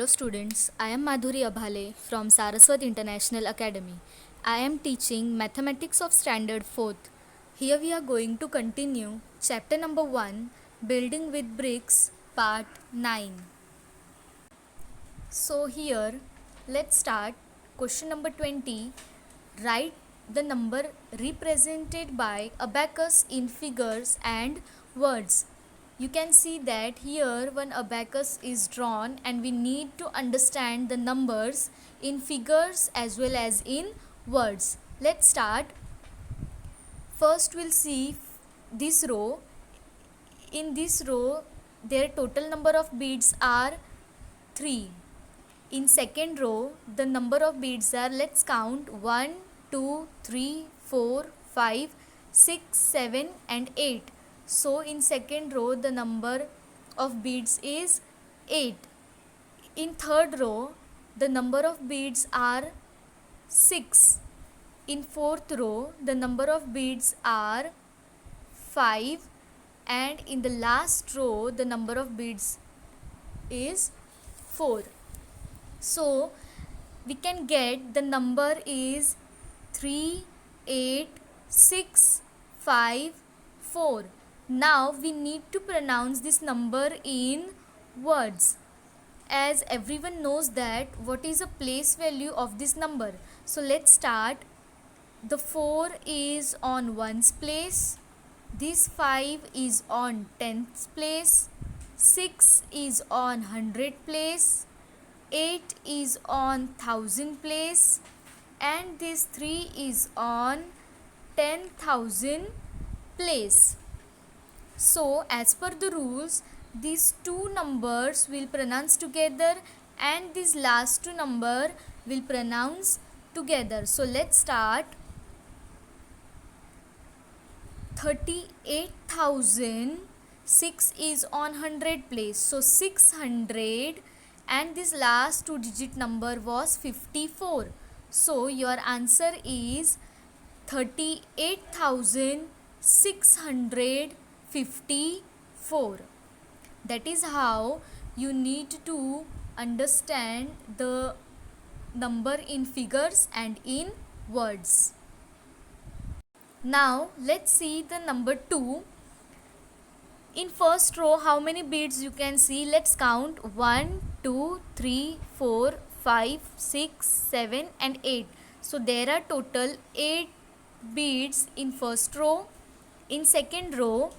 Hello students, I am Madhuri Abhale from Saraswat International Academy. I am teaching Mathematics of Standard 4th. Here we are going to continue chapter number 1, Building with Bricks, part 9. So here, let's start question number 20. Write the number represented by abacus in figures and words. You can see that here one abacus is drawn and we need to understand the numbers in figures as well as in words. Let's start. First we'll see this row. In this row their total number of beads are 3. In second row the number of beads are, let's count, 1, 2, 3, 4, 5, 6, 7 and 8. So in second row the number of beads is 8. In third row the number of beads are 6. In fourth row the number of beads are 5, and in the last row the number of beads is 4. So we can get the number is 3, 8, 6, 5, 4. Now we need to pronounce this number in words, as everyone knows that what is a place value of this number. So let's start. The 4 is on ones place, this 5 is on tens place, 6 is on hundred place, 8 is on thousand place, and this 3 is on 10,000 place. So as per the rules, these two numbers will pronounce together and this last two number will pronounce together. So let's start. 38,000, 6 is on 100 place, so 600, and this last two digit number was 54. So your answer is 38,654. That is how you need to understand the number in figures and in words. Now let's see the number 2. In first row how many beads you can see? Let's count. 1, 2, 3, 4, 5, 6, 7 and 8. So there are total 8 beads in first row. In second row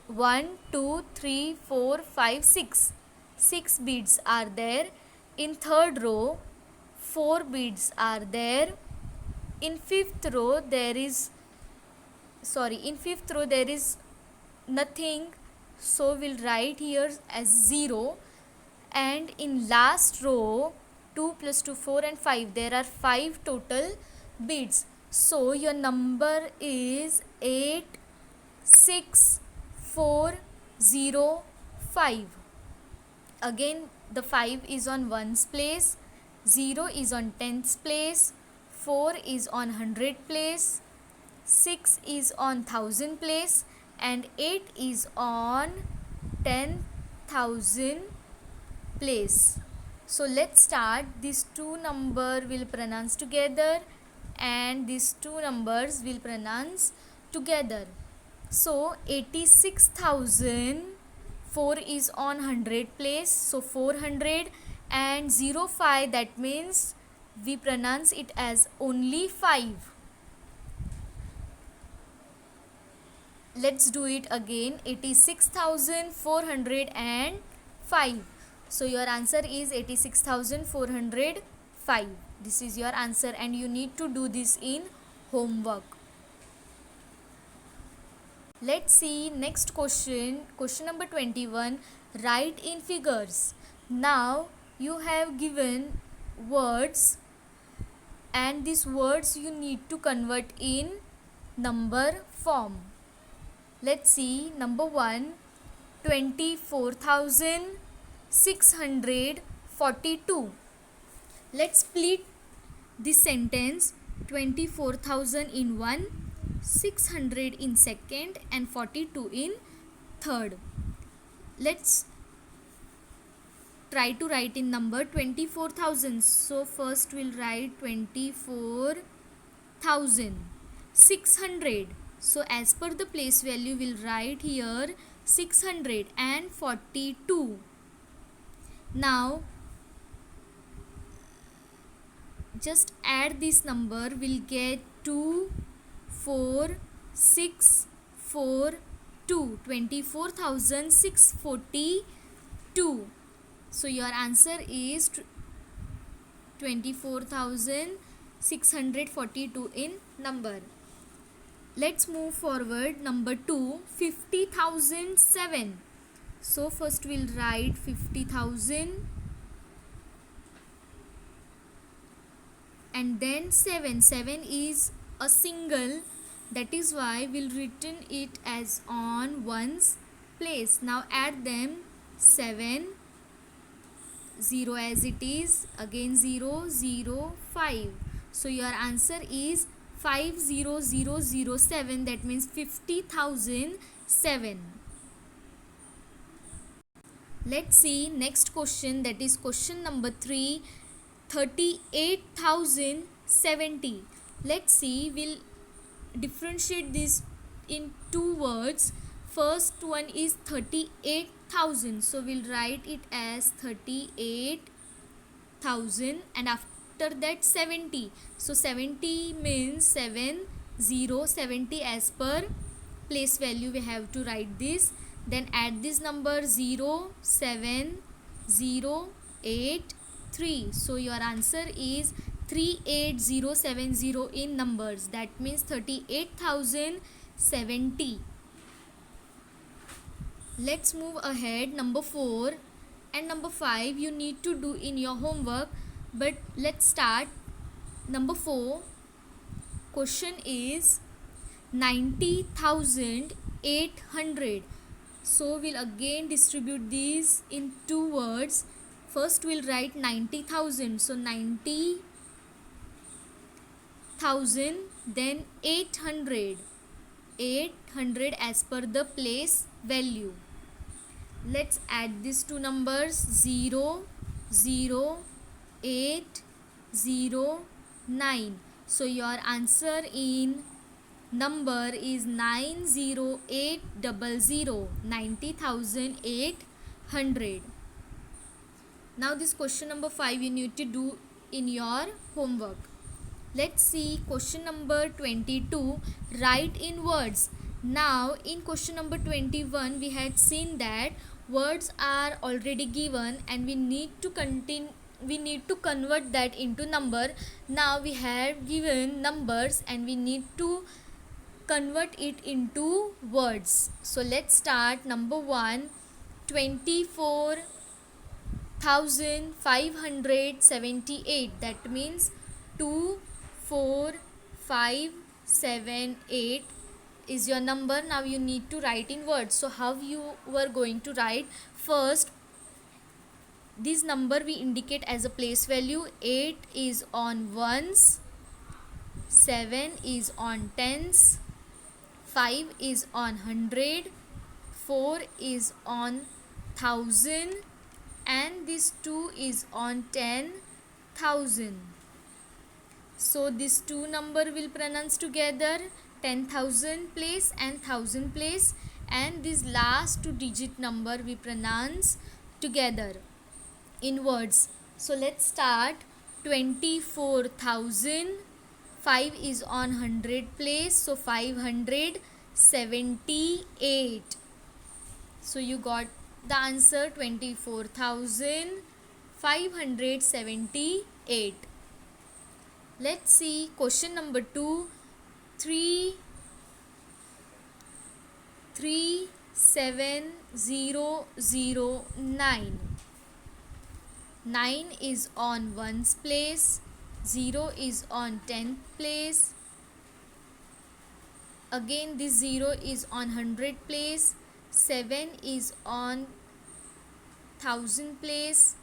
1, 2, 3, 4, 5, 6. 6 beads are there. In third row 4 beads are there. In fifth row there is nothing, so we'll write here as 0. And in last row 2 plus 2, 4 and 5, there are 5 total beads. So your number is 86405. Again the 5 is on ones place, 0 is on tens place, 4 is on hundred place, 6 is on thousand place, and 8 is on 10,000 place. So let's start. These two number will pronounce together and these two numbers will pronounce together. So 86,000, 4 is on 100 place, so 400, and 05, that means we pronounce it as only 5. Let's do it again. 86,405. So your answer is 86,405. This is your answer and you need to do this in homework. Let's see next question. Question number 21. Write in figures. Now you have given words and these words you need to convert in number form. Let's see. Number 1, 24,642. Let's split this sentence. 24,000 in one, 600 in second and 42 in third. Let's try to write in number 24,000. So first we'll write 24,600. So as per the place value we'll write here 642. Now just add this number, we'll get 24,642. 24,642. So your answer is 24,642 in number. Let's move forward. Number 2, 50,007. So first we'll write 50,000 and then 7. 7 is a single, that is why we'll written it as on ones place. Now add them. 7, 0 as it is, again 0, 0, 5. So your answer is 50007, that means 50,007. Let's see next question, that is question number 3, 38,070. Let's see, we'll differentiate this in two words. First one is 38,000, so we'll write it as 38,000 and after that 70. So 70 means 70, 70 as per place value we have to write this. Then add this number 07083. So your answer is 38070 in numbers, that means 38,070. Let's move ahead. Number 4 and number 5 you need to do in your homework, but let's start. Number 4 question is 90,800. So we'll again distribute these in two words. First we'll write 90,000, so 90,000, then 800 as per the place value. Let's add these two numbers, 00809. So your answer in number is 90800, 90,800. Now this question number 5 you need to do in your homework. Let's see question number 22, write in words. Now in question number 21 we had seen that words are already given and we need to convert that into number. Now we have given numbers and we need to convert it into words. So let's start. Number 1, 24,578, that means 24578 is your number. Now you need to write in words. So how you were going to write? First, this number we indicate as a place value. 8 is on ones, 7 is on tens, 5 is on 100, 4 is on 1000, and this 2 is on 10,000. So these two number will pronounce together, 10,000 place and 1,000 place, and this last two digit number we pronounce together in words. So let's start. 24,000, 5 is on 100 place, so 578. So you got the answer, 24,578. Let's see question number 2, 37009. 9 is on ones place, 0 is on 10th place, again this 0 is on 100 place, 7 is on 1000 place,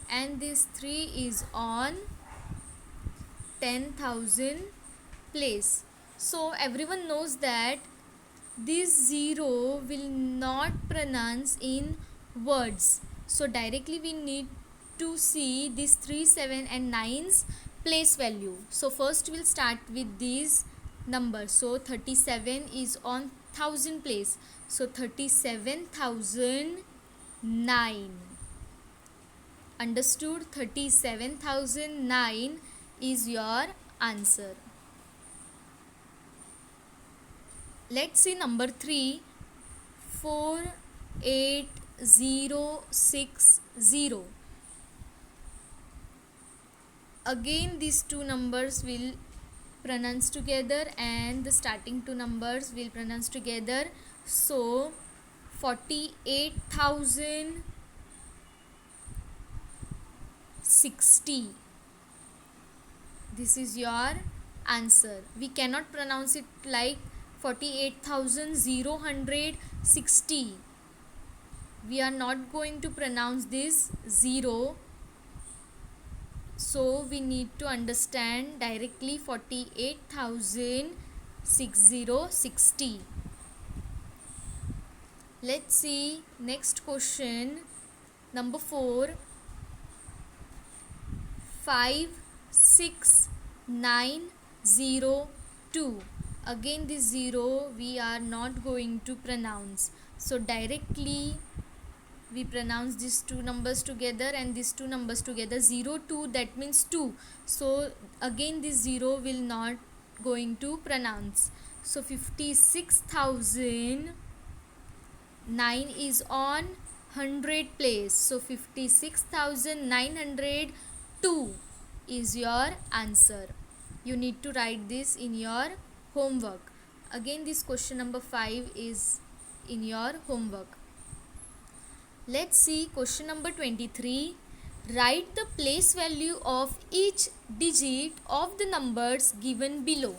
and this 3 is on 10,000 place. So everyone knows that this 0 will not pronounce in words. So directly we need to see these 3, 7 and 9's place value. So first we'll start with these numbers. So 37 is on 1000 place. So 37,009. Understood? 37,009 is your answer. Let's see number 3. 48060. Again these two numbers will pronounce together and the starting two numbers will pronounce together. So 48,060. This is your answer. We cannot pronounce it like 48,060. We are not going to pronounce this 0. So we need to understand directly 48,060. Let's see next question. Number 4. 56,902. Again this 0 we are not going to pronounce. So directly we pronounce these two numbers together and these two numbers together. 0 2, that means 2. So again this 0 will not going to pronounce. So 56,009 is on 100 place. So 56,902 is your answer. You need to write this in your homework. Again this question number 5 is in your homework. Let's see question number 23. Write the place value of each digit of the numbers given below.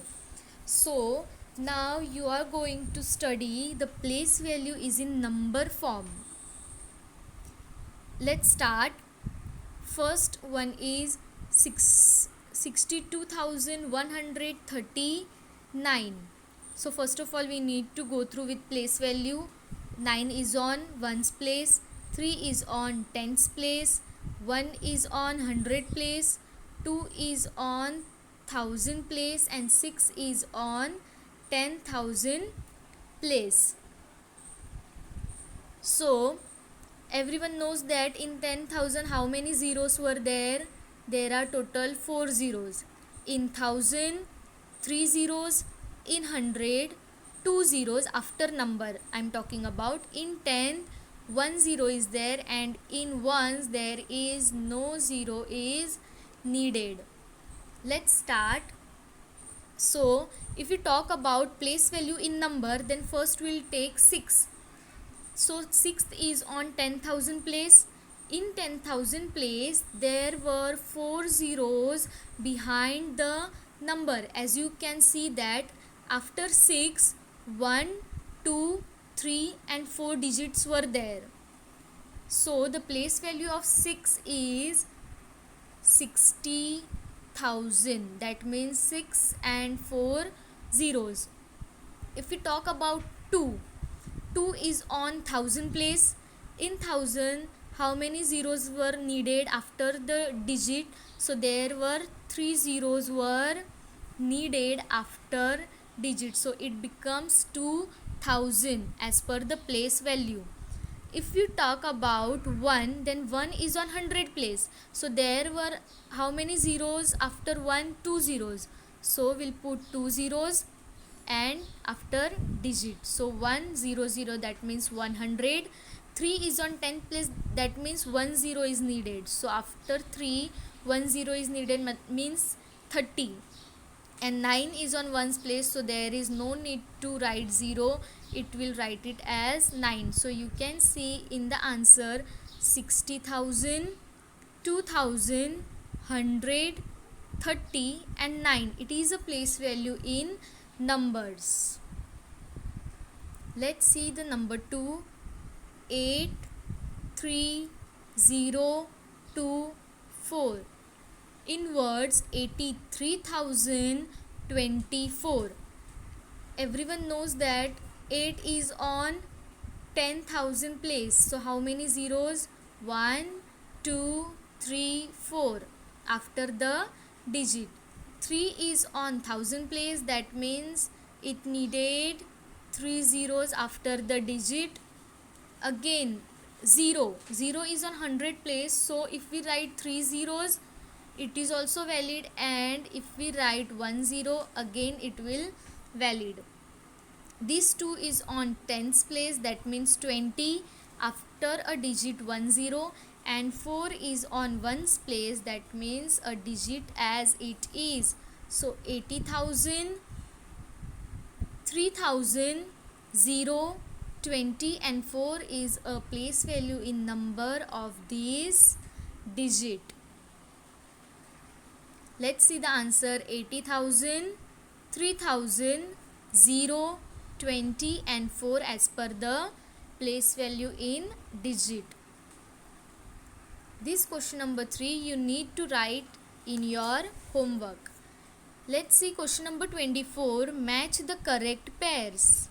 So now you are going to study the place value is in number form. Let's start. First one is 62,139. So first of all we need to go through with place value. 9 is on 1's place, 3 is on 10's place, 1 is on 100 place, 2 is on 1000 place and 6 is on 10,000 place. So everyone knows that in 10,000 how many zeros were there? There are total 4 zeros. In 1000, 3 zeros. In 100, 2 zeros after number I am talking about. In 10, 1 zero is there and in ones there is no zero is needed. Let's start. So if we talk about place value in number, then first we'll take 6. So 6th is on 10,000 place. In 10,000 place there were 4 zeros behind the number. As you can see that after 6, 1, 2, 3 and 4 digits were there. So the place value of 6 is 60,000. That means 6 and 4 zeros. If we talk about 2, 2 is on 1000 place. In 1000 how many zeros were needed after the digit? So there were 3 zeros were needed after digit. So it becomes 2000 as per the place value. If you talk about 1, then 1 is on 100 place. So there were how many zeros after 1? 2 zeros. So we'll put 2 zeros and after digit. So 100, that means 100. 3 is on 10th place, that means 10 is needed. So after 3, 10 is needed means 30. And 9 is on 1's place, so there is no need to write 0. It will write it as 9. So you can see in the answer 60,000, 2,000, 100, 30 and 9. It is a place value in numbers. Let's see the number 2. 83024. In words, 83,024. Everyone knows that 8 is on 10,000 place. So how many zeros? 1 2 3 4 after the digit. 3 is on thousand place, that means it needed 3 zeros after the digit. Again 0 is on 100 place, so if we write 3 zeros it is also valid, and if we write 1 0 again it will valid. This 2 is on tens place, that means 20 after a digit 1 0, and 4 is on ones place, that means a digit as it is. So 80,000, 3,000, 0, 20 and 4 is a place value in number of these digit. Let's see the answer. 80,000, 3,000, 0, 20 and 4 as per the place value in digit. This question number 3 you need to write in your homework. Let's see question number 24. Match the correct pairs.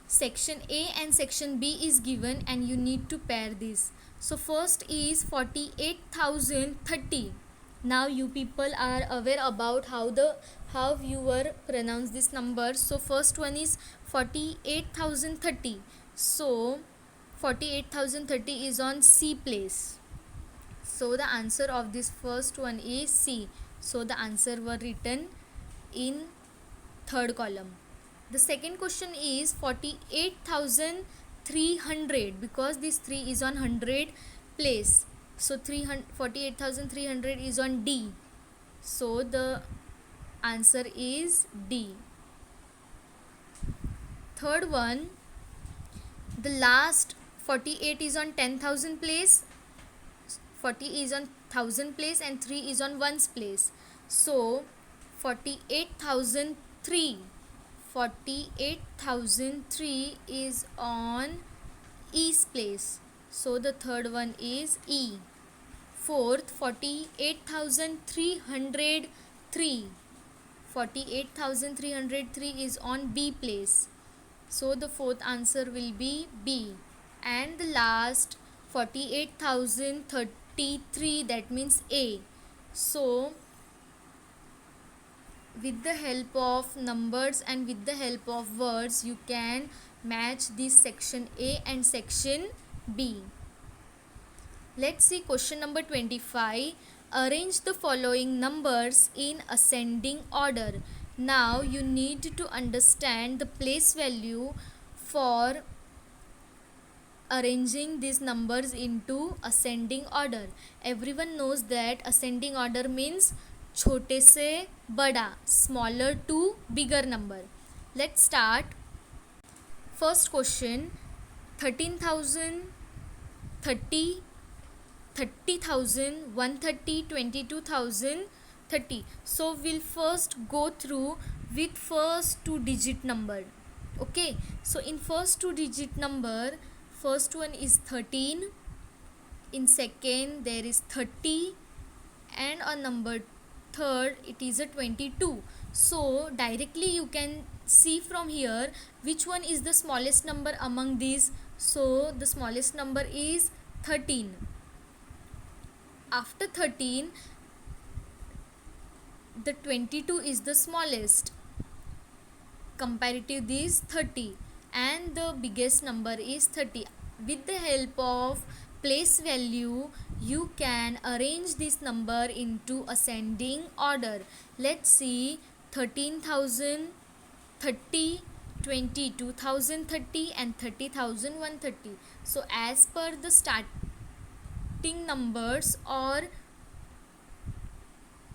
Section A and section B is given and you need to pair this. So first is 48,030. Now you people are aware about how you were pronounce this number. So first one is 48,030. So 48,030 is on C place. So the answer of this first one is C. So the answer were written in third column. The second question is 48,300, because this 3 is on 100 place. So 48,300 is on D. So the answer is D. Third one, the last 48 is on 10,000 place, 40 is on 1000 place and 3 is on ones place. So 48,003 is on E's place. So the third one is E. Fourth, 48,303 is on B place. So the fourth answer will be B. And the last 48,033, that means A. So with the help of numbers and with the help of words you can match this section A and section B. Let's see question number 25. Arrange the following numbers in ascending order. Now you need to understand the place value for arranging these numbers into ascending order. Everyone knows that ascending order means छोटे से बड़ा, smaller to bigger number. Let's start. First question, 13,000, 30, 30,000, 130, 22,000, 30. So we'll first go through with first two digit number. Okay, so in first two digit number, first one is 13, in second there is 30, and on number third it is a 22. So directly you can see from here which one is the smallest number among these. So the smallest number is 13. After 13, the 22 is the smallest comparative this 30, and the biggest number is 30. With the help of place value you can arrange this number into ascending order. Let's see. 13,000, 30, 22,030 and 30,130. So as per the starting numbers or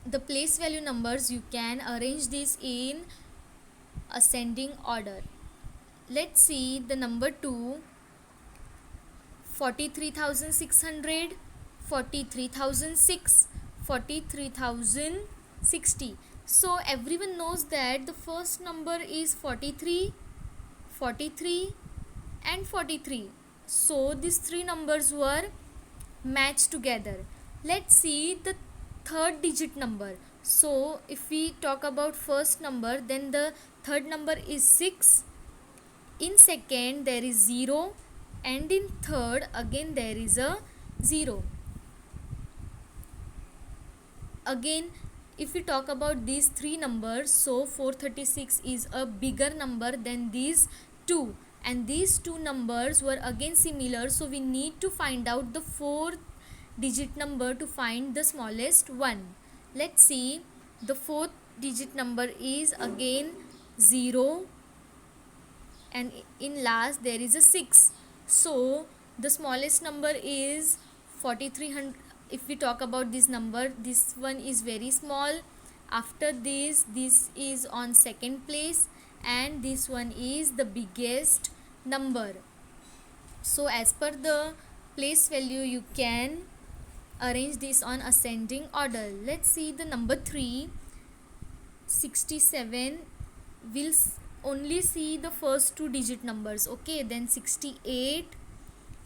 the place value numbers you can arrange this in ascending order. Let's see the number 2. 43,600, 43,006, 43,060. So everyone knows that the first number is 43, 43 and 43. So these three numbers were matched together. Let's see the third digit number. So if we talk about first number, then the third number is 6. In second there is 0, and in third again there is a 0. Again, if we talk about these three numbers, so 436 is a bigger number than these two, and these two numbers were again similar, so we need to find out the fourth digit number to find the smallest one. Let's see, the fourth digit number is again 0, and in last there is a 6. So the smallest number is 4300. If we talk about this number, this one is very small. After this is on second place, and this one is the biggest number. So as per the place value, you can arrange this on ascending order. Let's see the number 3. 67 will only see the first two digit numbers, okay, then 68,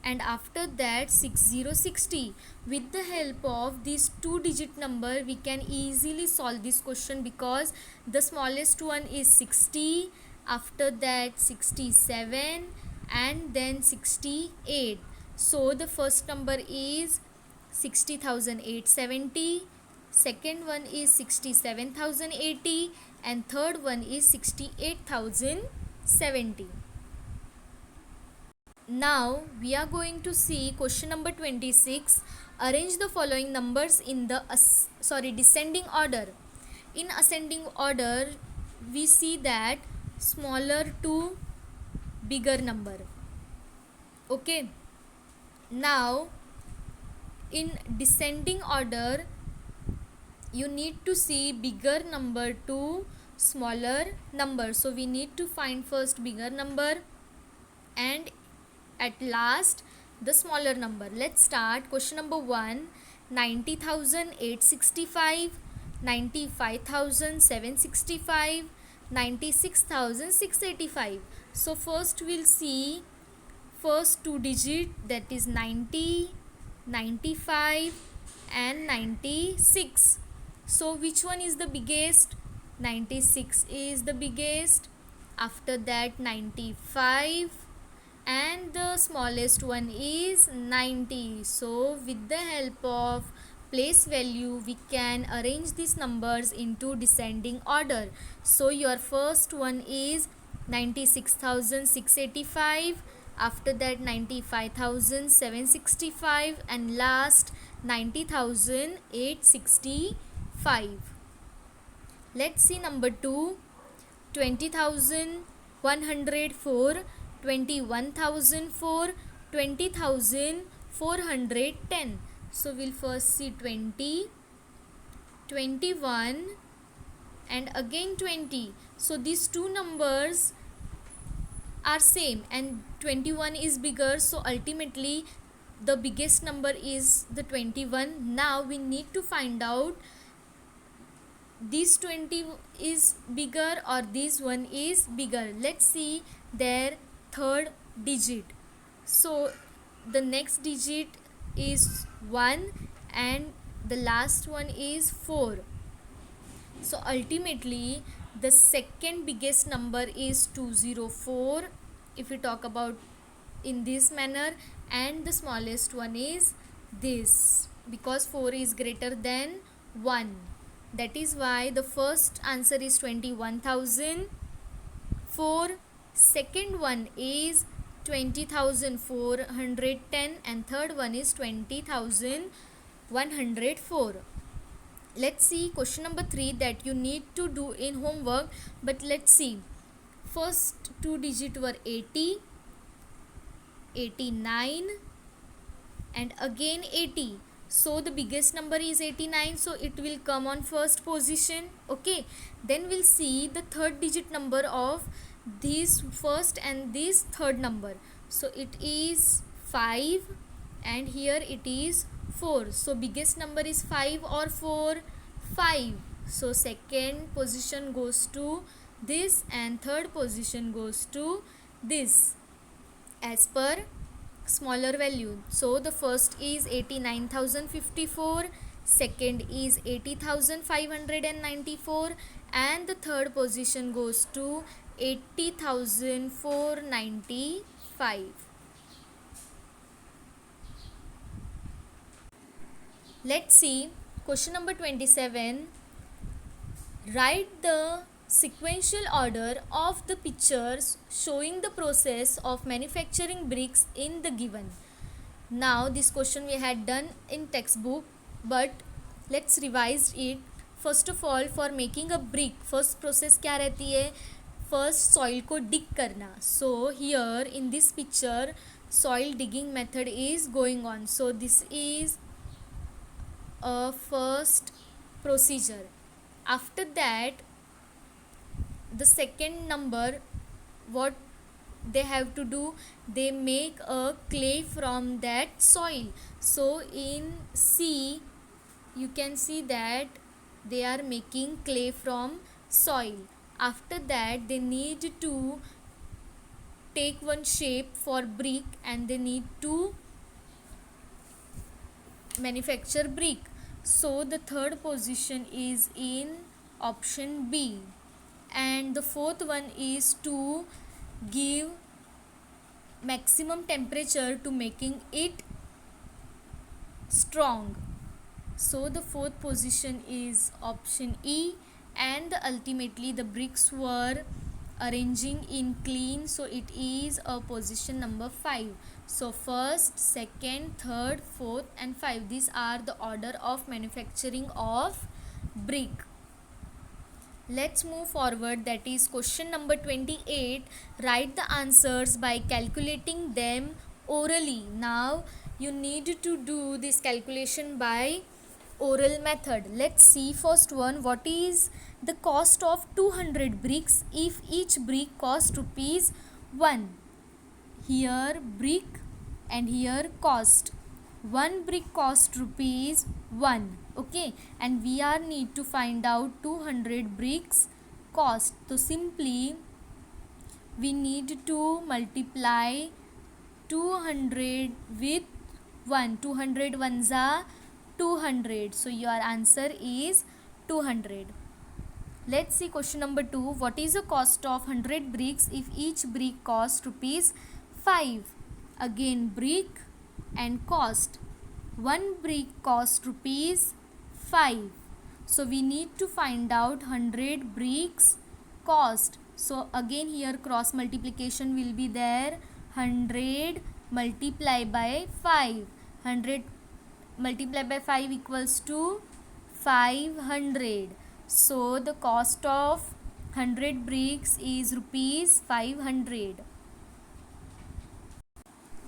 and after that 6060. With the help of these two digit number, we can easily solve this question, because the smallest one is 60, after that 67, and then 68. So the first number is 60,870, second one is 67,080, and third one is 68,070. Now we are going to see question number 26. Arrange the following numbers in the descending order. In ascending order, we see that smaller to bigger number. Okay. Now in descending order, you need to see bigger number to smaller number. So we need to find first bigger number and at last the smaller number. Let's start. Question number 1. 90,865, 95,765, 96,685. So first we'll see first two digit, that is 90, 95 and 96. So which one is the biggest? 96 is the biggest. After that 95, and the smallest one is 90. So with the help of place value, we can arrange these numbers into descending order. So your first one is 96,685, after that 95,765, and last 90,865. Let's see number 2. 20,104, 21,004, 20,410. So we'll first see 20, 21 and again 20. So these two numbers are same and 21 is bigger, so ultimately the biggest number is the 21. Now we need to find out this 20 is bigger or this one is bigger. Let's see their third digit. So the next digit is 1 and the last one is 4. So ultimately the second biggest number is 204 if we talk about in this manner, and the smallest one is this, because 4 is greater than 1. That is why the first answer is 21,004, second one is 20,410 and third one is 20,104. Let's see question number 3 that you need to do in homework, but let's see. First two digit were 80, 89 and again 80. So the biggest number is 89, so it will come on first position. Okay, then we'll see the third digit number of this first and this third number. So it is 5 and here it is 4. So biggest number is 5 or 4? 5. So second position goes to this and third position goes to this as per smaller value. So the first is 89,054, second is 80,594 and the third position goes to 80,495. Let's see question number 27. Write the sequential order of the pictures showing the process of manufacturing bricks in the given. Now this question we had done in textbook, but let's revise it. First of all, for making a brick, first process क्या रहती है? First soil को dig करना. So here in this picture, soil digging method is going on. So this is a first procedure. After that, the second number, what they have to do, they make a clay from that soil. So in C you can see that they are making clay from soil. After that, they need to take one shape for brick and they need to manufacture brick. So the third position is in option B, and the fourth one is to give maximum temperature to making it strong. So the fourth position is option E, and ultimately the bricks were arranging in clean, so it is a position number 5. So first, second, third, fourth and 5, these are the order of manufacturing of brick. Let's move forward, that is question number 28. Write the answers by calculating them orally. Now you need to do this calculation by oral method. Let's see first one. What is the cost of 200 bricks if each brick cost rupees 1? Here brick and here cost. One brick cost rupees 1. Okay, and we are need to find out 200 bricks cost. So simply we need to multiply 200 with 1. 200 ones are 200. So your answer is 200. Let's see question number 2. What is the cost of 100 bricks if each brick cost rupees 5? Again brick and cost. One brick cost rupees 5. So we need to find out 100 bricks cost. So again here cross multiplication will be there. 100 multiply by 5. 100 multiply by 5 equals to 500. So the cost of 100 bricks is rupees 500.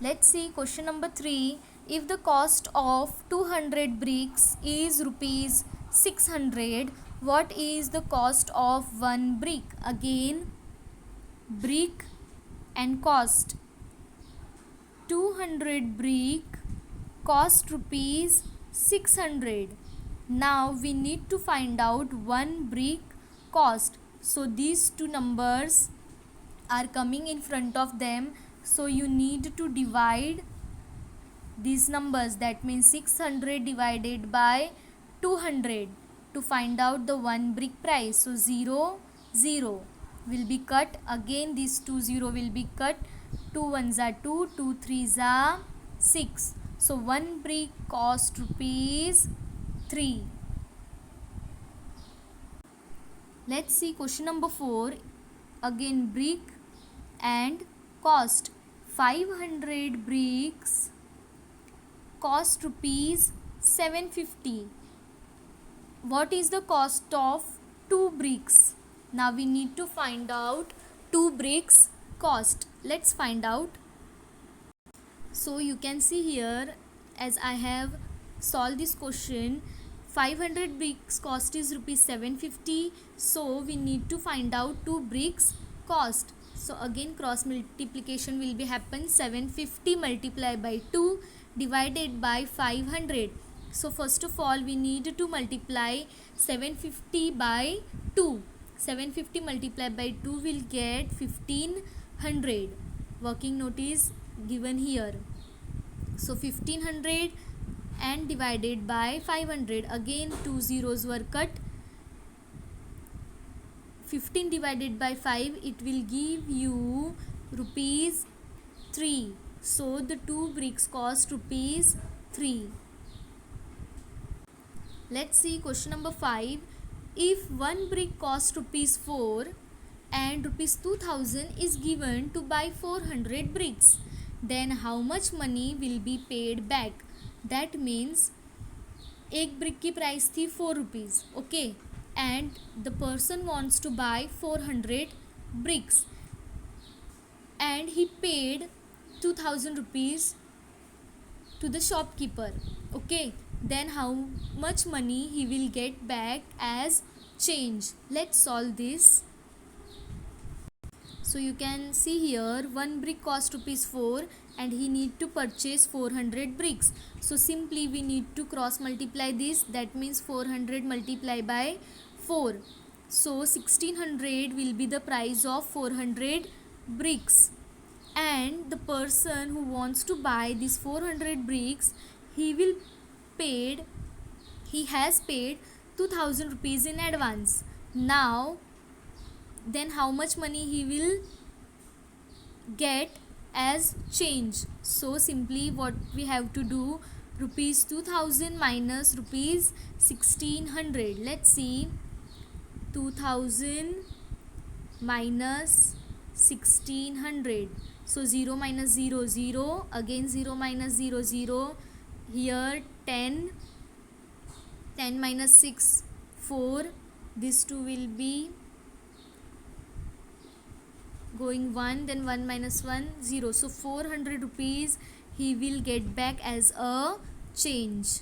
Let's see question number 3. If the cost of 200 bricks is rupees 600, what is the cost of one brick? Again brick and cost. 200 brick cost rupees 600. Now we need to find out one brick cost. So these two numbers are coming in front of them. So you need to divide these numbers, that means 600 divided by 200 to find out the one brick price. So 0 0 will be cut. Again these 2 0 will be cut. 2 ones are 2, 2 threes are 6. So one brick cost rupees 3. Let's see question number 4. Again brick and cost. 500 bricks cost rupees 750. What is the cost of 2 bricks? Now we need to find out 2 bricks cost. Let's find out. So you can see here, as I have solved this question, 500 bricks cost is rupees 750. So we need to find out 2 bricks cost. So again cross multiplication will be happen. 750 multiplied by 2 divided by 500. So first of all we need to multiply 750 by 2. 750 multiplied by 2 will get 1500. Working note is given here. So 1500 and divided by 500. Again 2 zeros were cut. 15 divided by 5, it will give you rupees 3. So the 2 bricks cost rupees 3. Let's see question number 5. If one brick costs rupees 4 and rupees 2000 is given to buy 400 bricks, then how much money will be paid back? That means एक brick की price थी 4 rupees, okay, and the person wants to buy 400 bricks and he paid 2000 rupees to the shopkeeper, okay, then how much money he will get back as change? Let's solve this. So you can see here one brick cost rupees 4 and he need to purchase 400 bricks. So simply we need to cross multiply this, that means 400 multiply by 4. So 1600 will be the price of 400 bricks, and the person who wants to buy these 400 bricks, he has paid 2000 rupees in advance. Now then how much money he will get as change? So simply what we have to do, rupees 2000 minus rupees 1600. Let's see, 2000 minus 1600. So 0 minus 0 0, again 0 minus 0 0, here 10 minus 6 4, this 2 will be going 1, then 1 minus 1 0. So 400 rupees he will get back as a change.